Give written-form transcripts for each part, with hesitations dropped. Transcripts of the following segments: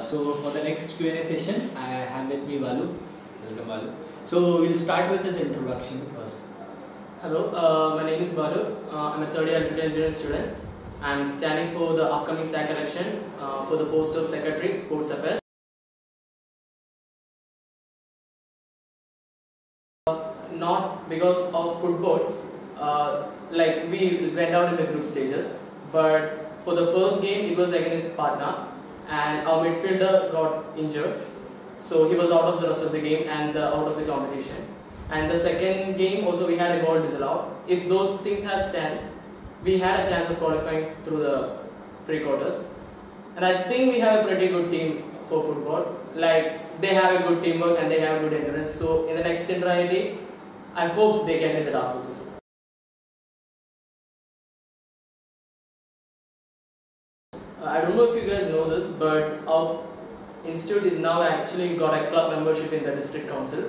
So for the next Q&A session, I have with me Balu. Welcome, Balu. So we'll start with this introduction first. Hello, my name is Balu. I'm a third year electrical engineering student. I'm standing for the upcoming SAC election for the post of Secretary, Sports Affairs. Not because of football, like we went out in the group stages, but for the first game it was against Patna and our midfielder got injured, so he was out of the rest of the game and out of the competition. And the second game also we had a goal disallowed. If those things had stand, we had a chance of qualifying through the pre-quarters. And I think we have a pretty good team for football. Like they have a good teamwork and they have good endurance. So in the next variety, I hope they can be the dark horses. I don't know if you guys know this, but our institute is now actually got a club membership in the district council,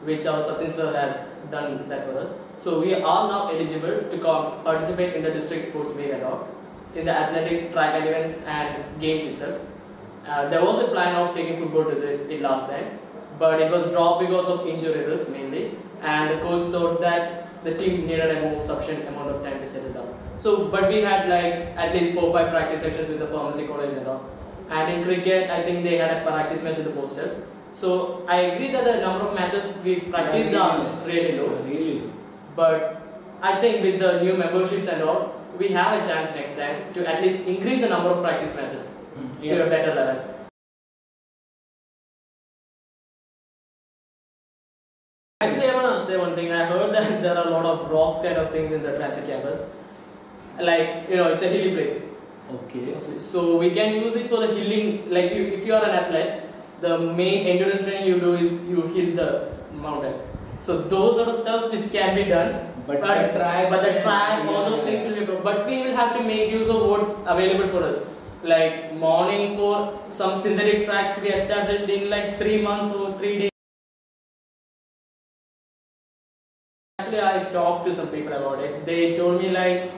which our Satin sir has done that for us. So we are now eligible to participate in the district sports meet and all, in the athletics, track and events and games itself. There was a plan of taking football to it last time, but it was dropped because of injury risk mainly, and the coach thought that the team needed a more sufficient amount of time to settle down. So, but we had like at least 4 or 5 practice sessions with the pharmacy college and all. And in cricket, I think they had a practice match with the posters. So I agree that the number of matches we practiced are really low. Really low. But I think with the new memberships and all, we have a chance next time to at least increase the number of practice matches to a better level. Actually, I want to say one thing. I heard that there are a lot of rocks kind of things in the transit campus. Like, you know, it's a hilly place. Okay. So we can use it for the hilling. Like if you are an athlete, the main endurance training you do is you hill the mountain. So those sort of stuff which can be done. But the track, all those things will be. But we will have to make use of what's available for us. Like morning for some synthetic tracks to be established in like 3 months or 3 days. Actually, I talked to some people about it. They told me like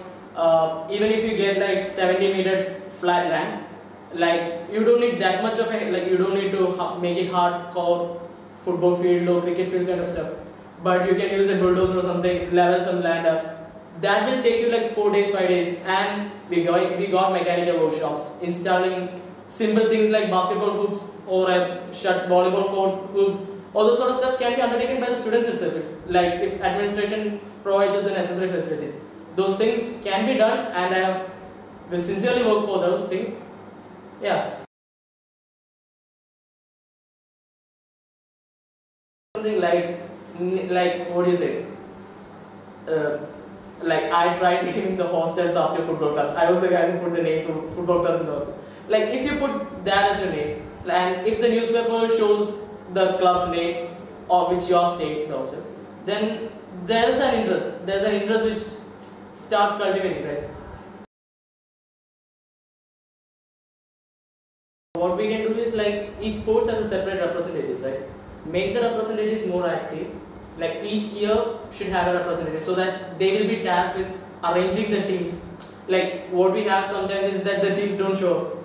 even if you get like 70-meter flat land, like you don't need that much of a, like you don't need to make it hardcore football field or cricket field kind of stuff, but you can use a bulldozer or something, level some land up. That will take you like 4 days, 5 days, and we got mechanical workshops installing simple things like basketball hoops or a volleyball court hoops. All those sort of stuff can be undertaken by the students itself, if administration provides us the necessary facilities. Those things can be done, and I will sincerely work for those things. Yeah. Something like what do you say? Like I tried naming the hostels after football class. I was the guy who put the names of football class in the hostel. Like if you put that as your name, and if the newspaper shows the club's name or which your state the hostel, then there is an interest. There's an interest which starts cultivating, right? What we can do is like each sports has a separate representative, right? Make the representatives more active. Like each year should have a representative so that they will be tasked with arranging the teams. Like what we have sometimes is that the teams don't show up.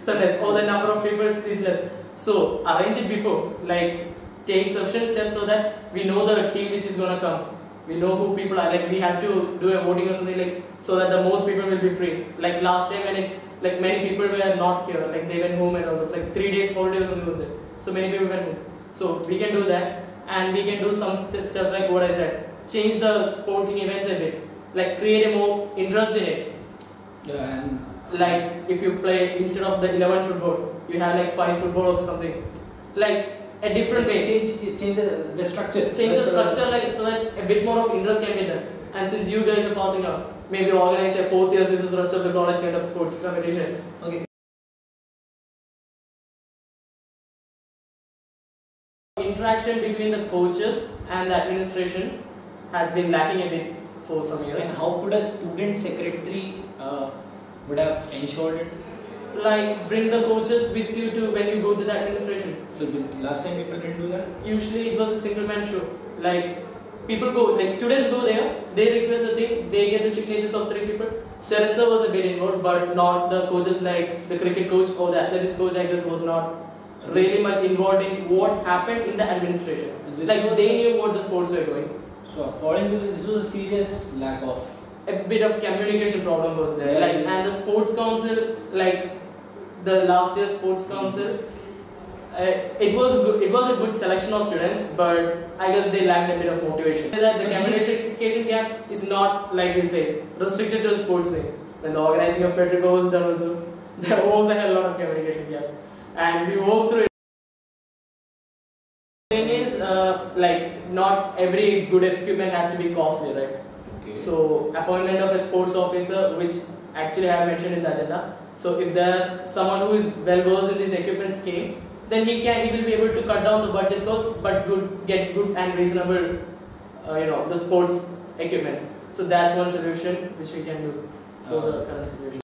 Sometimes, or the number of people is less. So arrange it before, like take sufficient steps so that we know the team which is gonna come. We know who people are. Like we have to do a voting or something, like so that the most people will be free. Like last time when like many people were not here, like they went home and all those, like 3 days holiday or something was there. So many people went home. So we can do that, and we can do some stuff like what I said. Change the sporting events a bit, like create a more interest in it. Yeah, and like if you play instead of the 11 football, you have like 5 football or something. Like a different way. Change the structure. Change the structure, like so that a bit more of interest can be done. And since you guys are passing out, maybe organize a 4th year versus rest of the college kind of sports competition. Okay. Interaction between the coaches and the administration has been lacking a bit for some years. And how could a student secretary would have ensured it? Like bring the coaches with you to when you go to the administration. So last time people didn't do that? Usually it was a single man show. Like people go, like students go there, they request the thing, they get the signatures of 3 people. Sir was a bit involved, but not the coaches like the cricket coach or the athletics coach, I guess, was not really much involved in what happened in the administration. Like they knew what the sports were doing. So according to this was a serious lack of... A bit of communication problem was there. Like, and the sports council, like the last year sports council, it was good. It was a good selection of students, but I guess they lacked a bit of motivation. That the communication gap is not, like you say, restricted to the sports thing. When the organizing of Frederick was done also, there was a lot of communication gaps, and we worked through it. The thing is, like not every good equipment has to be costly, right? Okay. So appointment of a sports officer, which actually I have mentioned in the agenda. So if there someone who is well versed in this equipment scheme, then he will be able to cut down the budget cost, but get good and reasonable, the sports equipments. So that's one solution which we can do for the current situation.